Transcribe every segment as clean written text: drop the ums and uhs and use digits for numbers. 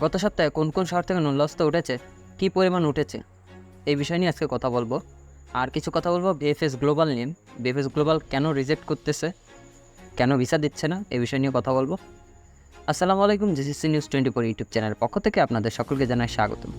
গত সপ্তাহে কোন কোন শহর থেকে নুলস্ত উঠেছে, কী পরিমাণ উঠেছে, এই বিষয় নিয়ে আজকে কথা বলবো। আর কিছু কথা বলবো বিএফএস গ্লোবাল নিয়ে। বিএফএস গ্লোবাল কেন রিজেক্ট করতেছে, কেন ভিসা দিচ্ছে না, এই বিষয় নিয়ে কথা বলবো। আসসালামু আলাইকুম, জিসিসি নিউজ 24 ইউটিউব চ্যানেলের পক্ষ থেকে আপনাদের সকলকে জানাই স্বাগতম।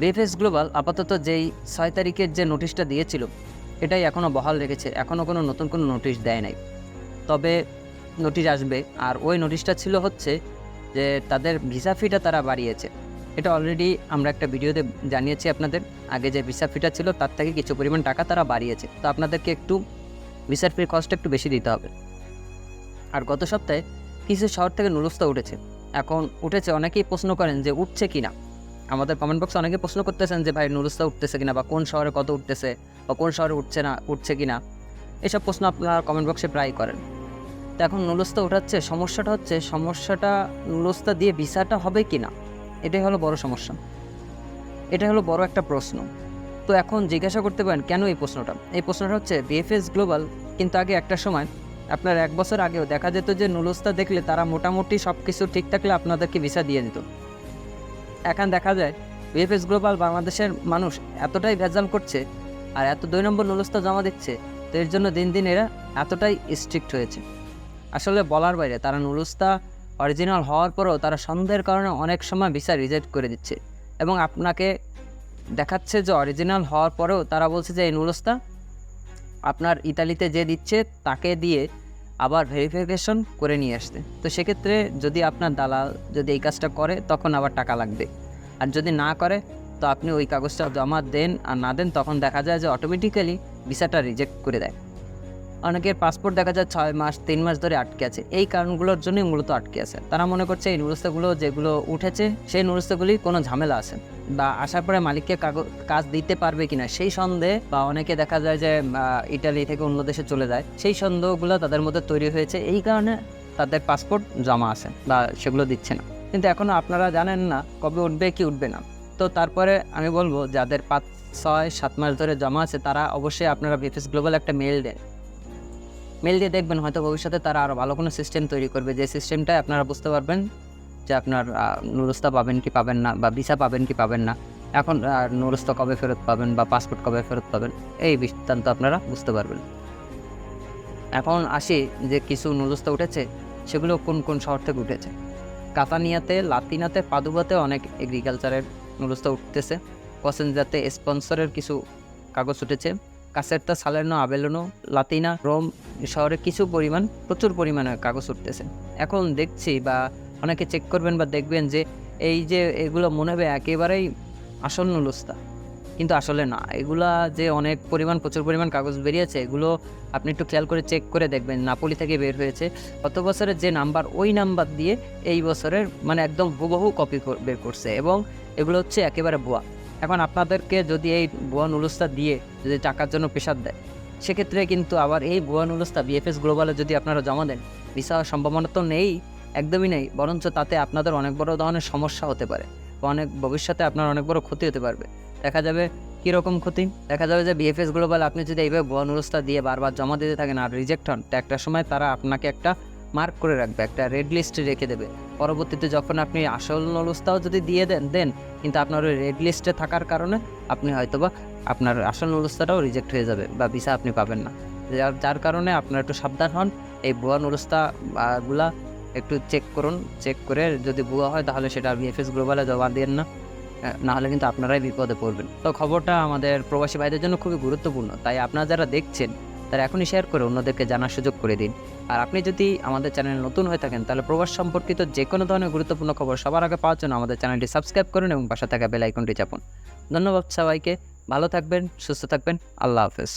বিএফএস গ্লোবাল আপাতত যেই 6 তারিখের যে নোটিশটা দিয়েছিল এটাই এখনও বহাল রেখেছে, এখনও কোনো নতুন কোনো নোটিশ দেয় নাই। তবে নোটিশ আসবে, আর ওই নোটিশটা ছিল হচ্ছে যে তাদের ভিসা ফিটা তারা বাড়িয়েছে। এটা অলরেডি আমরা একটা ভিডিওতে জানিয়েছি আপনাদের। আগে যে ভিসা ফিটা ছিল তার থেকে কিছু পরিমাণ টাকা তারা বাড়িয়েছে, তো আপনাদেরকে একটু ভিসার ফির কস্ট একটু বেশি দিতে হবে। আর গত সপ্তাহে কিছু শহর থেকে নুলস্তা উঠেছে। এখন উঠেছে, অনেকেই প্রশ্ন করেন যে উঠছে কিনা। আমাদের কমেন্ট বক্সে অনেকে প্রশ্ন করতেছেন যে ভাই নুলস্তা উঠতেছে কিনা, বা কোন শহরে কত উঠতেছে, বা কোন শহরে উঠছে কিনা, এসব প্রশ্ন আপনারা কমেন্ট বক্সে প্রায় করেন। তো এখন নুলস্তা উঠাচ্ছে, সমস্যাটা নুলস্তা দিয়ে ভিসাটা হবে কি না, এটাই হলো বড় সমস্যা, এটা হলো বড় একটা প্রশ্ন। তো এখন জিজ্ঞাসা করতে পারেন কেন এই প্রশ্নটা হচ্ছে বিএফএস গ্লোবাল কিন্তু আগে একটা সময় আপনার 1 বছর আগেও দেখা যেত যে নুলস্তা দেখলে তারা মোটামুটি সব কিছু ঠিক থাকলে আপনাদেরকে ভিসা দিয়ে দিত। এখন দেখা যায় বিএফএস গ্লোবাল বাংলাদেশের মানুষ এতটাই ভেজাল করছে আর এত 2 নম্বর নুলস্তা জমা দিচ্ছে, তো এর জন্য দিন দিন এরা এতটাই স্ট্রিক্ট হয়েছে। আসলে বলার বাইরে, তারা নুলস্তা অরিজিনাল হওয়ার পরেও তারা সন্দেহের কারণে অনেক সময় ভিসা রিজেক্ট করে দিচ্ছে, এবং আপনাকে দেখাচ্ছে যে অরিজিনাল হওয়ার পরেও তারা বলছে যে এই নুলস্তা আপনার ইতালিতে যে দিচ্ছে তাকে দিয়ে আবার ভেরিফিকেশন করে নিয়ে আসতে। তো সেক্ষেত্রে যদি আপনার দালাল যদি এই কাজটা করে তখন আবার টাকা লাগবে, আর যদি না করে তো আপনি ওই কাগজটা জমা দেন আর না দেন, তখন দেখা যায় যে অটোমেটিক্যালি ভিসাটা রিজেক্ট করে দেয়। অনেকের পাসপোর্ট দেখা যায় 6 মাস 3 মাস ধরে আটকে আছে, এই কারণগুলোর জন্যই মূলত আটকে আছে। তারা মনে করছে এই নুলস্তাগুলো যেগুলো উঠেছে সেই নুলস্তাগুলি কোনো ঝামেলা আছে, বা আসার পরে মালিককে কাজ দিতে পারবে কিনা সেই সন্দেহ, বা অনেকে দেখা যায় যে ইটালি থেকে অন্য দেশে চলে যায়, সেই সন্দেহগুলো তাদের মধ্যে তৈরি হয়েছে। এই কারণে তাদের পাসপোর্ট জমা আছে বা সেগুলো দিচ্ছে না। কিন্তু এখনও আপনারা জানেন না কবে উঠবে কি উঠবে না। তো তারপরে আমি বলবো যাদের 5, 6, 7 মাস ধরে জমা আছে তারা অবশ্যই আপনারা বিএফএস গ্লোবাল একটা মেল দিয়ে দেখবেন, হয়তো ভবিষ্যতে তারা আরও ভালো কোনো সিস্টেম তৈরি করবে, যে সিস্টেমটায় আপনারা বুঝতে পারবেন যে আপনার নুলস্তা পাবেন কি পাবেন না, বা ভিসা পাবেন কি পাবেন না, এখন নুলস্তা কবে ফেরত পাবেন বা পাসপোর্ট কবে ফেরত পাবেন, এই বৃত্তান্ত আপনারা বুঝতে পারবেন। এখন আসি যে কিছু নুলস্তা উঠেছে, সেগুলো কোন কোন শহর থেকে উঠেছে। কাতানিয়াতে, লাতিনাতে, পাদুবাতে অনেক এগ্রিকালচারের নুলস্তা উঠতেছে। কসেনজাতে স্পন্সরের কিছু কাগজ উঠেছে। কাসেরতা, সালের্নো, আবেলোনো, লাতিনা, রোম শহরে প্রচুর পরিমাণে কাগজ উঠতেছে। এখন দেখছি বা অনেকে চেক করবেন বা দেখবেন যে এই যে এগুলো মনে হবে একেবারেই আসল নুলস্তা, কিন্তু আসলে না। এগুলা যে প্রচুর পরিমাণ কাগজ বেরিয়েছে, এগুলো আপনি একটু খেয়াল করে চেক করে দেখবেন নাপোলি থেকে বের হয়েছে। গত বছরের যে নাম্বার, ওই নাম্বার দিয়ে এই বছরের একদম হুবহু কপি বের করছে, এবং এগুলো হচ্ছে একেবারে ভুয়া। এখন আপনাদেরকে যদি এই ভুয়া নুলস্তা দিয়ে যদি টাকার জন্য প্রেশার দেয়, সেক্ষেত্রে কিন্তু আবার এই ভুয়া নুলস্তা বিএফএস গ্লোবালে যদি আপনারা জমা দেন, ভিসা হওয়ার সম্ভাবনা তো নেই, একদমই নেই, বরঞ্চ তাতে আপনাদের অনেক বড় ধরনের সমস্যা হতে পারে, বা ভবিষ্যতে আপনার অনেক বড় ক্ষতি হতে পারবে। দেখা যাবে কীরকম ক্ষতি, দেখা যাবে যে বিএফএস গ্লোবাল আপনি যদি এইভাবে ভুয়া নুলস্তা দিয়ে বারবার জমা দিতে থাকেন আর রিজেক্ট হন, তো একটা সময় তারা আপনাকে একটা মার্ক করে রাখবে, একটা রেড লিস্টে রেখে দেবে। পরবর্তীতে যখন আপনি আসল নুলস্তাও যদি দিয়ে দেন কিন্তু আপনার ওই রেড লিস্টে থাকার কারণে আপনি হয়তোবা আপনার আসল নুলস্তাটাও রিজেক্ট হয়ে যাবে, বা ভিসা আপনি পাবেন না। যার কারণে আপনারা একটু সাবধান হন, এই ভুয়া নুলস্তাগুলা একটু চেক করুন। চেক করে যদি ভুয়া হয় তাহলে সেটা বিএফএস গ্লোবালে জমা দেন না, নাহলে কিন্তু আপনারাই বিপদে পড়বেন। তো খবরটা আমাদের প্রবাসী ভাইদের জন্য খুবই গুরুত্বপূর্ণ, তাই আপনারা যারা দেখছেন তারা এখনই শেয়ার করে অন্যদেরকে জানার সুযোগ করে দিন। আর আপনি যদি আমাদের চ্যানেলে নতুন হয়ে থাকেন তাহলে প্রবাস সম্পর্কিত যে কোনো ধরনের গুরুত্বপূর্ণ খবর সবার আগে পাওয়ার জন্য আমাদের চ্যানেলটি সাবস্ক্রাইব করুন এবং পাশে থাকা বেল আইকনটি চাপুন। ধন্যবাদ সবাইকে, ভালো থাকবেন, সুস্থ থাকবেন, আল্লাহ হাফেজ।